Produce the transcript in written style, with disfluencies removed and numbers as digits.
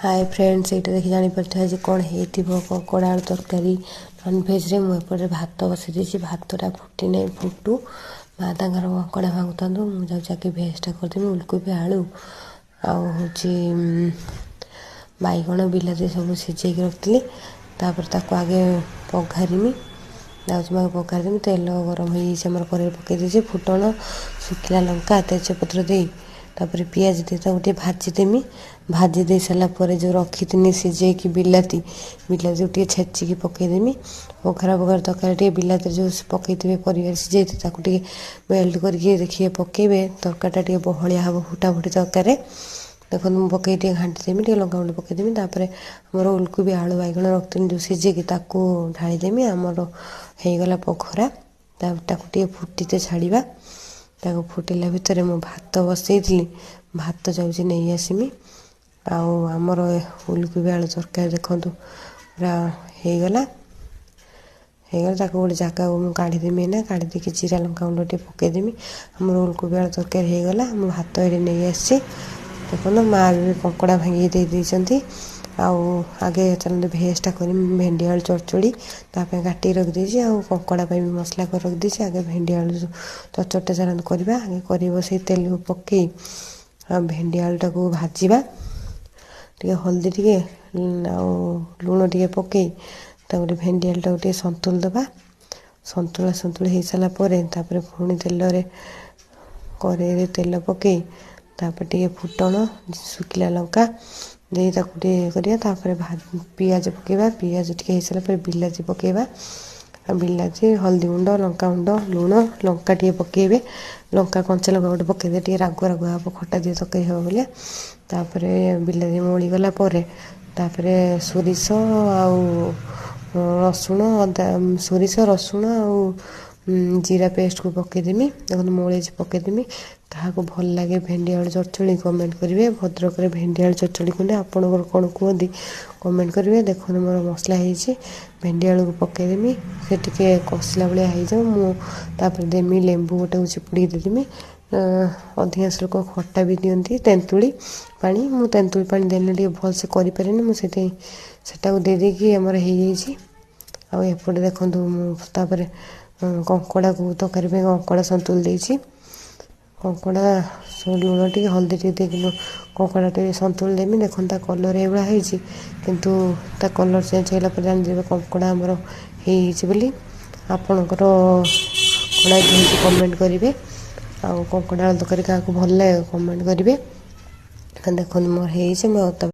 Hi friends, ये देखिए जापर आज कौन हो ककड़ा आलू तरकारी नॉनभेज रे मुझे भात बसई देती। भातटा फुटी नहीं फुटू माँ तर ककड़ा भांगुता मुझे भेजटा करदेवी। उलकोबी आलू आउे बैगण बिलाती सब सीझे रखी तापर आगे पघारमी पघारदेमी। तेल गरम हो कड़े पकईदे फुटण शुखिला लंका तेजपत्र दे तापर पियाज दे गोटे भाजीदेमी। भाजी दे सारापर जो रखी सीझे कि बिलाती टे छेचिकी पकईदेमी। पघार पघार तरकारी टे बिलाती जो पकई पर सीझे मेल्ट करके देखिए पकेबे तरकारीटा टे बहलिया हम फुटा फुटी तरकारी देखो मुझे पकई घाटीदेमी टे लंका गुंड पकईदेमी। तापर आमर उलकोबी आलू बैगण रखी जो सीझे कि ढाईदेमी। आमर होगला पघरा टे फुटीते छाड़ा फुटिला भितर मु भात बसई भात जाऊँगी नहीं आसमी। आमर उलकोबी आलू तरकारी देखो पूरा होगला गोटे जगह को काढ़ीदेमी ना काढ़ी जीरा लंका गुंड टे पकईदेमी। आमर उलकोबी आलू तरकारी होगला मु भात ये नहीं आसी देखो माँ भी ककड़ा भांगी देती। आगे चलते भेजटा कर भेंडी आलू चड़चड़ी ताप काटिक रखी ककड़ा भी मसला कर रखी आगे भेंडी आलू चड़चड़टा चलते करवा। आगे कर बस तेल पकई भेंडी आलूटा को भाजवा टे हल्दी टे लुण टे पकई भेंडी आलूटा टे सन्तुल दबा। सन्तुला हो सारापर पुणी तेल कड़े तेल पकई तापर टे फुटण शुखिला लंका दे करवा। पियाज पकेबा पियाज टे हो सारापर बिलाती पकेबा बिलाती हल्दी गुंड लंका गुंड लुण लंका टे पकेबे लंका कंचा लंका गोटे पकईदे टे रागुआ रागुआ हम खटा दिए तक हे बोले। तापर बिलाती मोड़गला सोरिष रसुण अदा सोरिष रसुण जीरा पेस्ट को पकईदेमी देखो मोड़े पकईदेमी। क्या भल लगे भेंडी आलू चड़चड़ी कमेंट करेंगे। भद्रक भेंडी आलू चड़चड़ी कहते आपण कौन कहते कमेंट करेंगे। देखो मोर मसला हो भेंडी आलू को पकईदेमी से टे कषिला भाया हो मुझे देमी लेंबू गोटे चिपुड़ी देदेमी। अधिकांश लोक खट्टा भी दिखती तेंतुली पानी मु तेंतुली पानी देने टे भलसे करें मुझे देदेकी आमर हो एपटे देखो मुझे ककड़ा को तरकारी ककड़ा सन्तुल देती ककड़ा लुण टे हल्दी टे देख ककड़ा टे सन्तुल देमी। देखो कलर ये किंतु कलर चेंज होगा जान ककड़ा आमर होली आपणकर कड़ा कमेंट करेंगे। ककड़ा तरकारी क्या भल लगे कमेंट करेंगे। देखो मोर हो